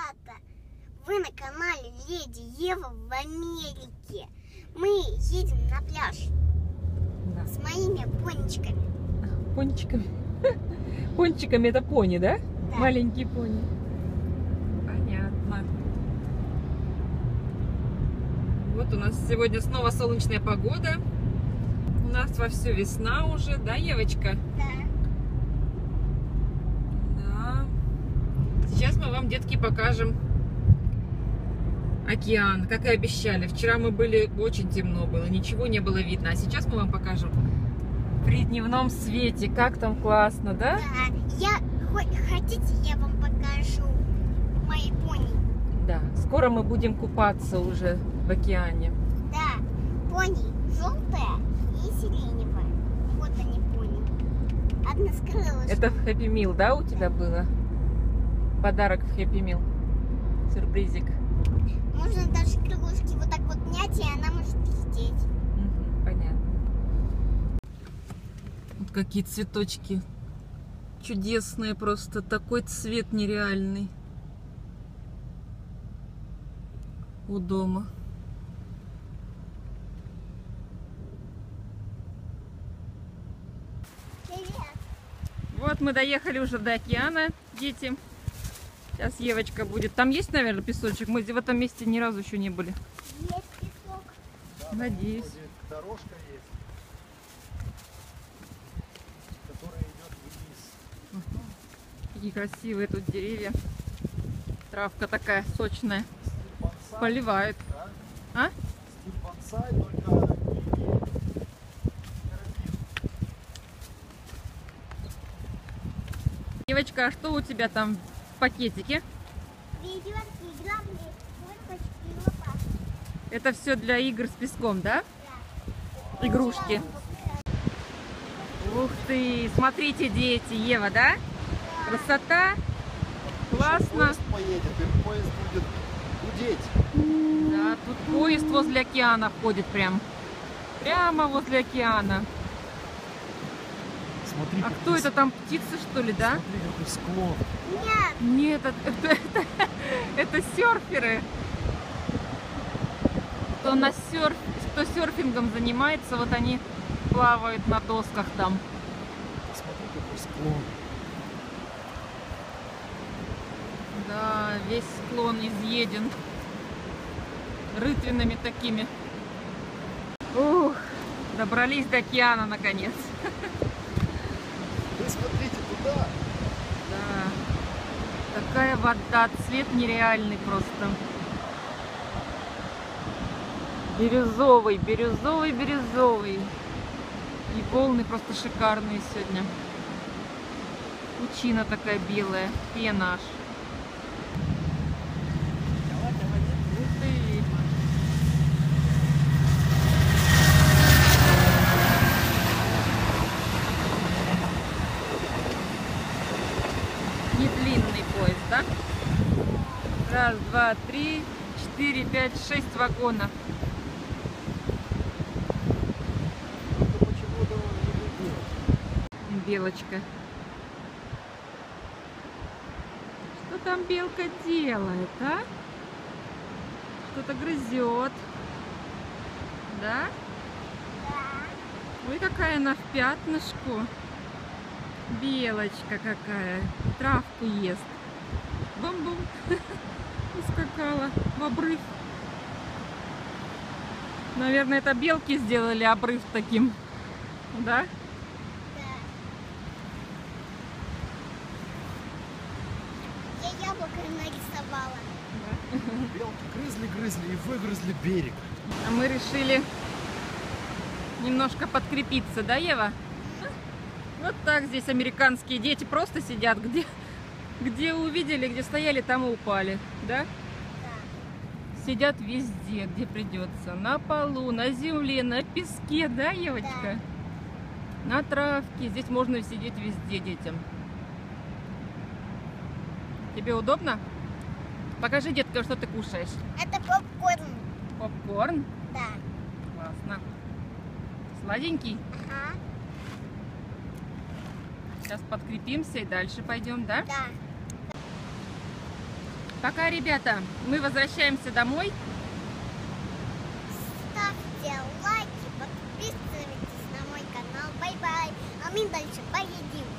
ребята! Вы на канале Леди Ева в Америке. Мы едем на пляж с моими пончиками. Пончиками? Пончиками это пони, да? Да. Маленькие пони. Понятно. Вот у нас сегодня снова солнечная погода. У нас вовсю весна уже, да, Евочка? Да. Да. Сейчас мы вам, детки, покажем океан, как и обещали. Вчера мы были, очень темно было, ничего не было видно. А сейчас мы вам покажем при дневном свете, как там классно, да? Да. Хотите, я вам покажу мои пони? Да. Скоро мы будем купаться уже в океане. Да. Пони желтая и сиреневая. Вот они пони. Одна с крылышком. Это в Happy Meal, да, у тебя было? Подарок в Happy Meal. Сюрпризик. Можно даже крылышки вот так вот снять, и она может лететь. Понятно. Вот какие цветочки. Чудесные просто. Такой цвет нереальный. У дома. Привет. Вот мы доехали уже до океана, дети. Сейчас Евочка будет. Там есть, наверное, песочек? Мы в этом месте ни разу еще не были. Есть песок. Да, Надеюсь. Дорожка есть, которая идет вниз. Какие красивые тут деревья. Травка такая сочная. Стиль бонсай, Поливает. да? А? Стиль бонсай, только Евочка, а что у тебя там в пакетике? Ведерки, грабли, бочки и лопатки. Это все для игр с песком, да? Да. Игрушки. Ух ты! Смотрите, дети, Ева, да? Красота! Классно! поезд поедет, и поезд будет гудеть. Да, тут поезд возле океана ходит прям. Прямо возле океана. Смотри, А кто это там, птицы, что ли, да? Смотри, какой склон. Нет. Нет, это серферы. Кто серфингом занимается, вот они плавают на досках там. Смотри, какой склон. Да, весь склон изъеден рытвинами такими. Ух, добрались до океана наконец. Вы смотрите туда. Да, такая вода, цвет нереальный просто. Бирюзовый, бирюзовый, бирюзовый. И волны просто шикарные сегодня. Пучина такая белая, пена аж. Ух ты. Не длинный поезд, да? Раз, два, три, 4, 5, 6 вагонов. Это почему-то он не любит. Белочка. Что там белка делает, а? Что-то грызет. Да? Ой, какая она в пятнышку. Белочка какая. Травку ест. Бум-бум. Ускакала в обрыв. Наверное, это белки сделали обрыв таким. Да? Я яблоко нарисовала. Белки грызли и выгрызли берег. А мы решили немножко подкрепиться, да, Ева? Вот так здесь американские дети просто сидят, где увидели, где стояли, там и упали, да? Да. Сидят везде, где придется. На полу, на земле, на песке, да, Евочка? На травке. Здесь можно сидеть везде детям. Тебе удобно? Покажи, детка, что ты кушаешь. Это попкорн. Попкорн? Да. Классно. Сладенький? Ага. Сейчас подкрепимся и дальше пойдем, да? Да. Пока, ребята, мы возвращаемся домой. Ставьте лайки, подписывайтесь на мой канал. Бай-бай. А мы дальше поедим.